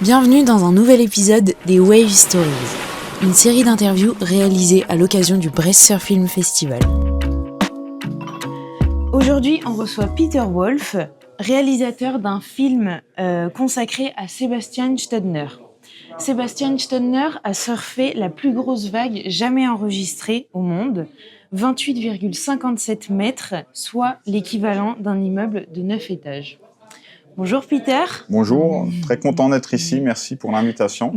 Bienvenue dans un nouvel épisode des Wave Stories, une série d'interviews réalisée à l'occasion du Brest Surf Film Festival. Aujourd'hui, on reçoit Peter Wolf, réalisateur d'un film consacré à Sebastian Stodner. Sebastian Stodner a surfé la plus grosse vague jamais enregistrée au monde, 28,57 mètres, soit l'équivalent d'un immeuble de 9 étages. Bonjour Peter. Bonjour, très content d'être ici, merci pour l'invitation.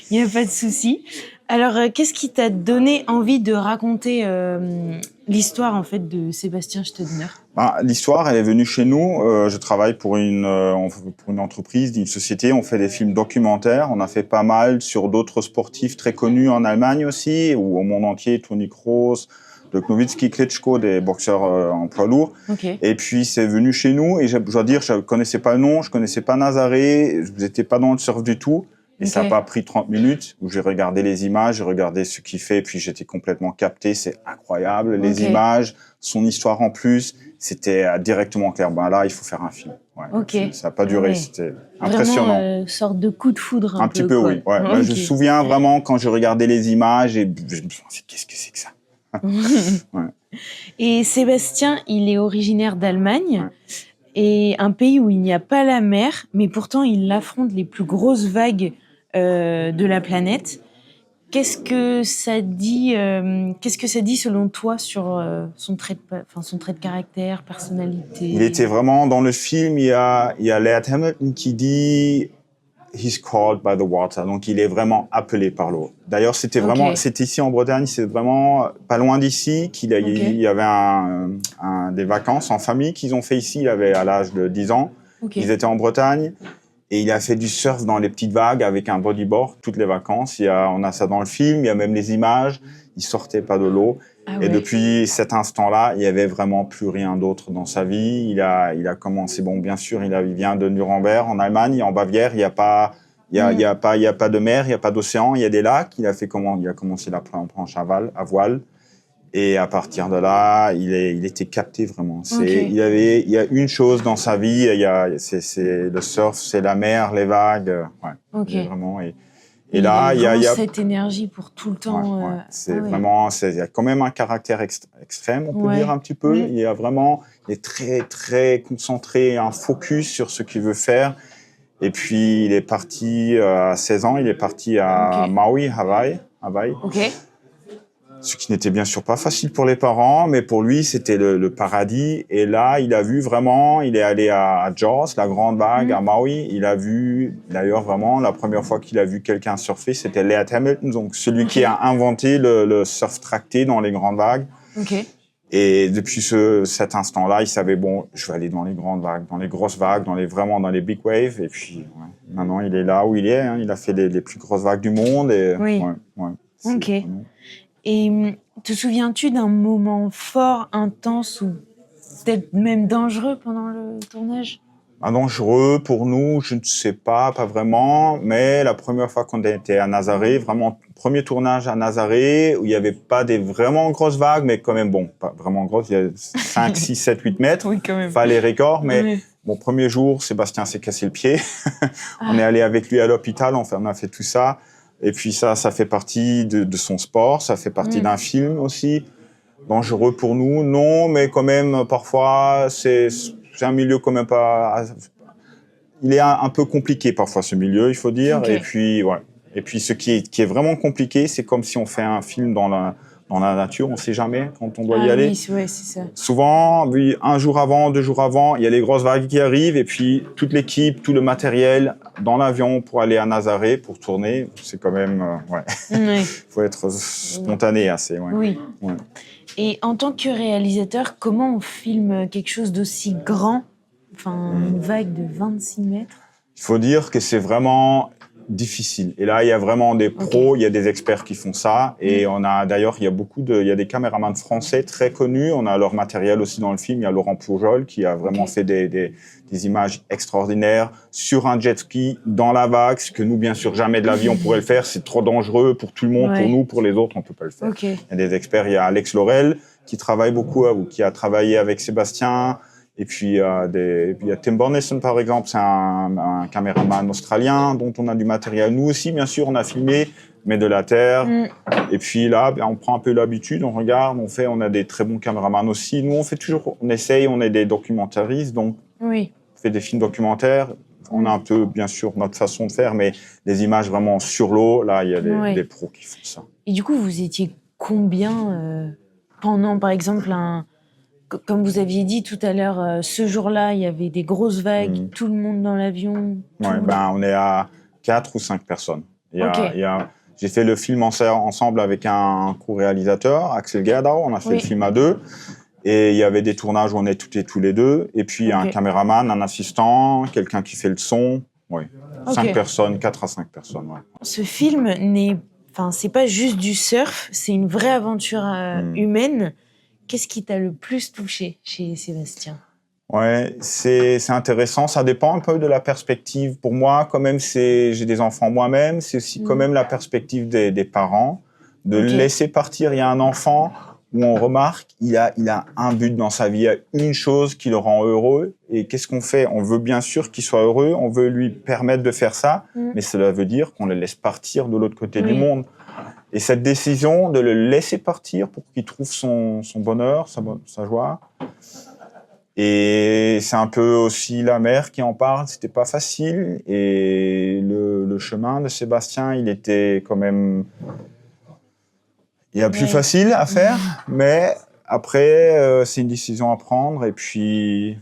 Il n'y a pas de souci. Alors, qu'est-ce qui t'a donné envie de raconter l'histoire en fait de Sebastian Stodner ? L'histoire, elle est venue chez nous. Je travaille pour une entreprise, une société. On fait des films documentaires. On a fait pas mal sur d'autres sportifs très connus en Allemagne aussi, ou au monde entier, Toni Kroos, de Nowitzki, Klitschko, des boxeurs en poids lourd. Okay. Et puis, c'est venu chez nous. Et je dois dire, je ne connaissais pas le nom, je ne connaissais pas Nazaré, je n'étais pas dans le surf du tout. Et ça n'a pas pris 30 minutes où j'ai regardé les images, j'ai regardé ce qu'il fait, et puis j'étais complètement capté. C'est incroyable, les images, son histoire en plus, c'était directement clair. Là, il faut faire un film. Ouais, ça n'a pas duré, c'était impressionnant. Vraiment, sorte de coup de foudre. Un petit peu, oui. Ouais. Okay. Je me souviens vraiment quand je regardais les images et je me suis dit, qu'est-ce que c'est que ça? Ouais. Et Sébastien, il est originaire d'Allemagne. Et un pays où il n'y a pas la mer, mais pourtant il affronte les plus grosses vagues de la planète. Qu'est-ce que ça dit selon toi sur son trait de caractère, personnalité? Il était vraiment dans le film. Il y a Laird Hamilton qui dit "He's called by the water", donc il est vraiment appelé par l'eau. D'ailleurs, c'était ici en Bretagne, c'est vraiment pas loin d'ici qu'il il y avait des vacances en famille qu'ils ont fait ici. Il avait à l'âge de 10 ans. Ils étaient en Bretagne. Et il a fait du surf dans les petites vagues avec un bodyboard toutes les vacances. On a ça dans le film, il y a même les images. Il sortait pas de l'eau. Et depuis cet instant-là, il y avait vraiment plus rien d'autre dans sa vie. Il a commencé, bien sûr, il vient de Nuremberg en Allemagne, en Bavière. Il n'y a pas de mer, il n'y a pas d'océan, il y a des lacs. Il a commencé la planche à voile. Et à partir de là, il était capté vraiment. Il y a une chose dans sa vie, c'est le surf, c'est la mer, les vagues. Vraiment. Et là, il y a cette énergie pour tout le temps. Vraiment, il y a quand même un caractère extrême, on peut dire un petit peu. Il est très très concentré, un focus sur ce qu'il veut faire. Et puis il est parti à 16 ans, il est parti à Maui, Hawaï. Ce qui n'était bien sûr pas facile pour les parents, mais pour lui, c'était le paradis. Et là, il a vu vraiment, il est allé à Jaws, la grande vague, à Maui. Il a vu, d'ailleurs, vraiment, la première fois qu'il a vu quelqu'un surfer, c'était Laird Hamilton, donc celui qui a inventé le surf tracté dans les grandes vagues. Et depuis cet instant-là, il savait, je vais aller dans les grandes vagues, dans les grosses vagues, vraiment dans les big waves. Et puis, maintenant, il est là où il est. Il a fait les plus grosses vagues du monde. Et, vraiment... Et te souviens-tu d'un moment fort, intense ou peut-être même dangereux pendant le tournage ? Dangereux pour nous, je ne sais pas vraiment. Mais la première fois qu'on était à Nazaré, vraiment premier tournage à Nazaré, où il n'y avait pas des vraiment grosses vagues, mais quand même, pas vraiment grosses, il y a 5, 6, 7, 8 mètres. Oui, quand même. Pas les records, mais premier jour, Sébastien s'est cassé le pied. On est allé avec lui à l'hôpital, on a fait tout ça. Et puis ça fait partie de son sport, ça fait partie d'un film aussi. Dangereux pour nous, non, mais quand même, parfois, c'est un milieu quand même pas... Il est un peu compliqué parfois, ce milieu, il faut dire. Et puis, Et puis, ce qui est vraiment compliqué, c'est comme si on fait un film dans la nature, on ne sait jamais quand on doit y aller. Oui, c'est ça. Souvent, un jour avant, 2 jours avant, il y a les grosses vagues qui arrivent et puis toute l'équipe, tout le matériel dans l'avion pour aller à Nazaré, pour tourner. C'est quand même... Il faut être spontané assez. Oui. Et en tant que réalisateur, comment on filme quelque chose d'aussi grand ? Une vague de 26 mètres ? Il faut dire que c'est vraiment... difficile. Et là, il y a vraiment des pros, il y a des experts qui font ça. Et on a d'ailleurs, il y a des caméramans français très connus. On a leur matériel aussi dans le film. Il y a Laurent Poujol qui a vraiment fait des images extraordinaires sur un jet ski dans la vague. Ce que nous, bien sûr, jamais de la vie on pourrait le faire. C'est trop dangereux pour tout le monde, pour nous, pour les autres, on peut pas le faire. Il y a des experts. Il y a Alex Laurel qui travaille beaucoup ou qui a travaillé avec Sébastien. Et puis, il y a Tim Borneson, par exemple, c'est un caméraman australien dont on a du matériel. Nous aussi, bien sûr, on a filmé, mais de la terre. Et puis là, on prend un peu l'habitude, on regarde, on a des très bons caméramans aussi. Nous, on est des documentaristes, donc on fait des films documentaires. On a un peu, bien sûr, notre façon de faire, mais les images vraiment sur l'eau, là, il y a des pros qui font ça. Et du coup, vous étiez combien pendant, par exemple, comme vous aviez dit tout à l'heure, ce jour-là, il y avait des grosses vagues, tout le monde dans l'avion. On est à 4 ou 5 personnes. J'ai fait le film ensemble avec un co-réalisateur, Axel Gerdau. On a fait le film à 2. Et il y avait des tournages où on est tous les 2. Et puis, un caméraman, un assistant, quelqu'un qui fait le son. 5 personnes, 4 à 5 personnes. Ouais. Ce film c'est pas juste du surf, c'est une vraie aventure humaine. Qu'est-ce qui t'a le plus touché chez Sébastien ? Ouais, c'est intéressant. Ça dépend un peu de la perspective. Pour moi, quand même, j'ai des enfants moi-même. C'est aussi quand même la perspective des parents. De le laisser partir. Il y a un enfant où on remarque, il a un but dans sa vie. Il y a une chose qui le rend heureux. Et qu'est-ce qu'on fait ? On veut bien sûr qu'il soit heureux. On veut lui permettre de faire ça. Mais cela veut dire qu'on le laisse partir de l'autre côté du monde. Et cette décision de le laisser partir pour qu'il trouve son bonheur, sa joie. Et c'est un peu aussi la mère qui en parle. C'était pas facile. Et le chemin de Sébastien, il était quand même... Il y a plus facile à faire, mais après, c'est une décision à prendre. Et puis,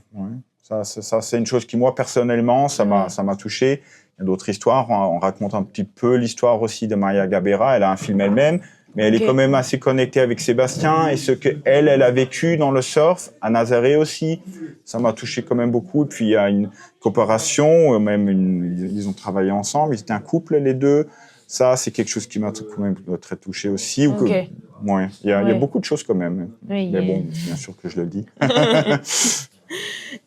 ça c'est une chose qui, moi, personnellement, ça m'a touché. Il y a d'autres histoires. On raconte un petit peu l'histoire aussi de Maria Gabeira. Elle a un film elle-même, mais elle est quand même assez connectée avec Sébastien. Et ce qu'elle a vécu dans le surf, à Nazaré aussi, ça m'a touché quand même beaucoup. Et puis, il y a une coopération, ils ont travaillé ensemble. Ils étaient un couple, les deux. Ça, c'est quelque chose qui m'a quand même très touché aussi. Il y a beaucoup de choses quand même. Mais bon, bien sûr que je le dis.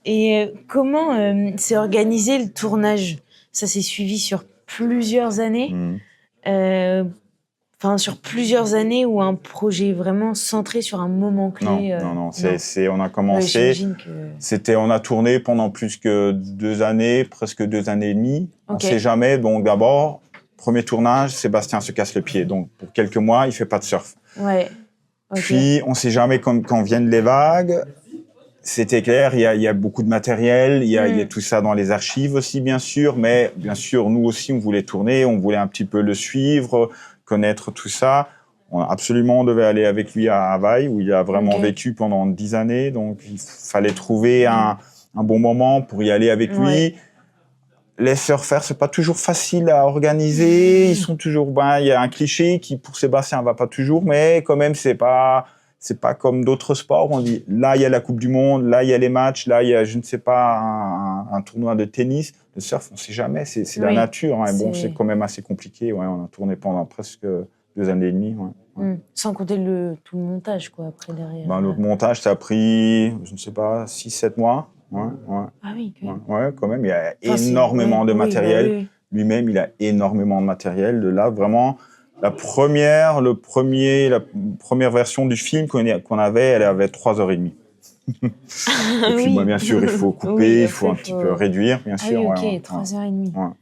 Et comment s'est organisé le tournage ? Ça s'est suivi sur plusieurs années. Sur plusieurs années ou un projet vraiment centré sur un moment clé. Non. On a commencé. On a tourné pendant plus que 2 années, presque 2 années et demie. On ne sait jamais. Donc d'abord, premier tournage, Sébastien se casse le pied. Donc pour quelques mois, il fait pas de surf. Puis on ne sait jamais quand viennent les vagues. C'était clair, il y a beaucoup de matériel, il y a tout ça dans les archives aussi, bien sûr. Mais bien sûr, nous aussi, on voulait tourner, on voulait un petit peu le suivre, connaître tout ça. On devait aller avec lui à Hawaï, où il a vraiment vécu pendant 10 années. Donc, il fallait trouver un bon moment pour y aller avec lui. Les surfeurs, c'est pas toujours facile à organiser. Ils sont toujours, il y a un cliché qui, pour Sébastien, va pas toujours, mais quand même, c'est pas comme d'autres sports. On dit, là, il y a la Coupe du Monde, là, il y a les matchs, là, il y a, je ne sais pas, un tournoi de tennis. Le surf, on sait jamais, c'est la nature. Hein. Bon, c'est quand même assez compliqué. Ouais, on a tourné pendant presque 2 années et demie. Sans compter tout le montage, quoi, après, derrière. Le montage, ça a pris, je ne sais pas, 6-7 mois. Ah oui, quand même. Quand même, il y a énormément de matériel. Lui-même, il a énormément de matériel. De là, vraiment, la première version du film qu'on avait, elle avait 3h30. Et puis, bien sûr, il faut couper, il faut un petit peu réduire, bien sûr. Ah oui, ok, 3h30.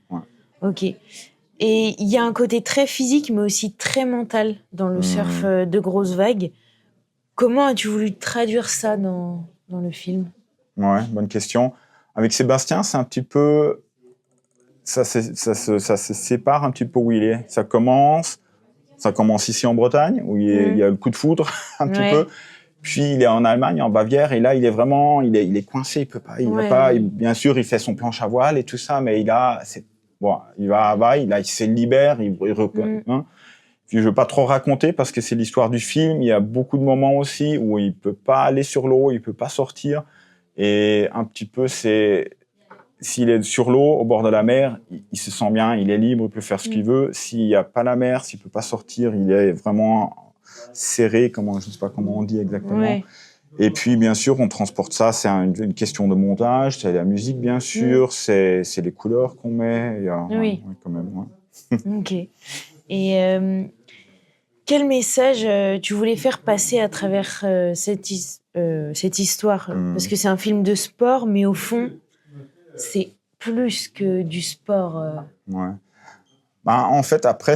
Ok. Et il y a un côté très physique, mais aussi très mental dans le surf de grosses vagues. Comment as-tu voulu traduire ça dans le film ? Ouais, bonne question. Avec Sébastien, c'est un petit peu... Ça se sépare un petit peu où il est. Ça commence ici en Bretagne, où il y a le coup de foudre, un petit peu. Puis il est en Allemagne, en Bavière, et là, il est vraiment... Il est coincé, il peut pas... Bien sûr, il fait son planche à voile et tout ça, mais il va à Hawaï, là, il se libère, il reconnaît... Puis je veux pas trop raconter parce que c'est l'histoire du film. Il y a beaucoup de moments aussi où il peut pas aller sur l'eau, il peut pas sortir. Et un petit peu, s'il est sur l'eau, au bord de la mer, il se sent bien, il est libre, il peut faire ce qu'il veut. S'il n'y a pas la mer, s'il peut pas sortir, il est vraiment serré, je ne sais pas comment on dit exactement. Et puis, bien sûr, on transporte ça. C'est une question de montage, c'est la musique, bien sûr, c'est les couleurs qu'on met. Quand même. Ok. Et quel message tu voulais faire passer à travers cette histoire, parce que c'est un film de sport, mais au fond, c'est plus que du sport. Ouais. Bah, en fait, après,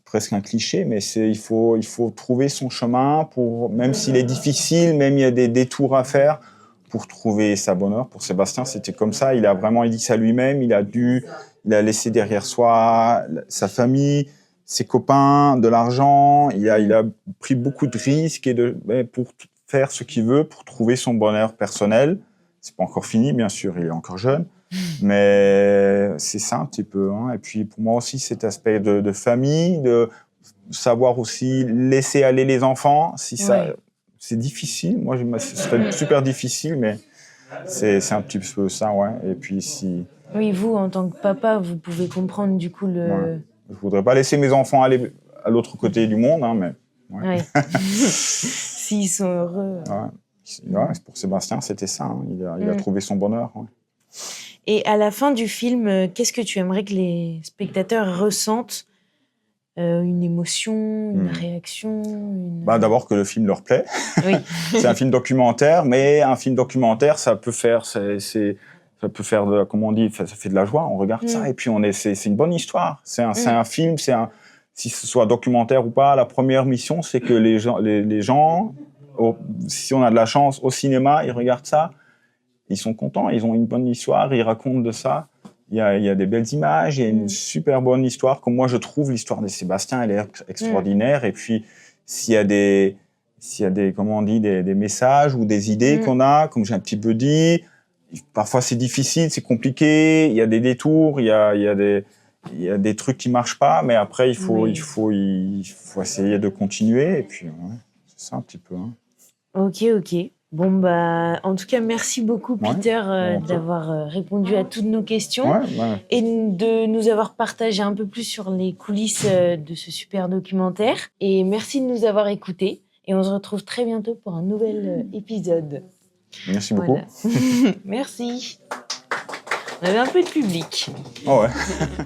presque un cliché, mais il faut trouver son chemin, même s'il est difficile, même il y a des détours à faire, pour trouver sa bonheur. Pour Sébastien, c'était comme ça. Il dit ça lui-même. Il a laissé derrière soi sa famille, ses copains, de l'argent. Il a pris beaucoup de risques pour faire ce qu'il veut, pour trouver son bonheur personnel. C'est pas encore fini, bien sûr. Il est encore jeune. Mais c'est ça un petit peu. Hein. Et puis pour moi aussi, cet aspect de famille, de savoir aussi laisser aller les enfants. C'est difficile. Moi, ce serait super difficile, mais c'est un petit peu ça, ouais. Et puis Oui, vous, en tant que papa, vous pouvez comprendre du coup Ouais. Je voudrais pas laisser mes enfants aller à l'autre côté du monde, hein, mais. Ouais. S'ils sont heureux. Ouais, pour Sébastien, c'était ça. Hein. Il a trouvé son bonheur. Ouais. Et à la fin du film, qu'est-ce que tu aimerais que les spectateurs ressentent? Une émotion, une réaction D'abord que le film leur plaît. Oui. C'est un film documentaire, mais un film documentaire, ça peut faire comment on dit, ça fait de la joie. On regarde ça et puis c'est une bonne histoire. C'est un film, si ce soit documentaire ou pas, la première mission, c'est que les gens, si on a de la chance au cinéma, ils regardent ça, ils sont contents, ils ont une bonne histoire, ils racontent de ça. Il y a des belles images, il y a une super bonne histoire. Comme moi, je trouve l'histoire de Sébastien, elle est extraordinaire. Et puis, s'il y a des comment on dit, des messages ou des idées qu'on a, comme j'ai un petit peu dit, parfois c'est difficile, c'est compliqué, il y a des détours, il y a des trucs qui marchent pas, mais après, il faut essayer de continuer. Et puis, c'est ça un petit peu. Hein. Ok. Bon, en tout cas, merci beaucoup, Peter, d'avoir répondu à toutes nos questions et de nous avoir partagé un peu plus sur les coulisses de ce super documentaire. Et merci de nous avoir écoutés. Et on se retrouve très bientôt pour un nouvel épisode. Merci beaucoup. Merci. On avait un peu de public. Oh ouais.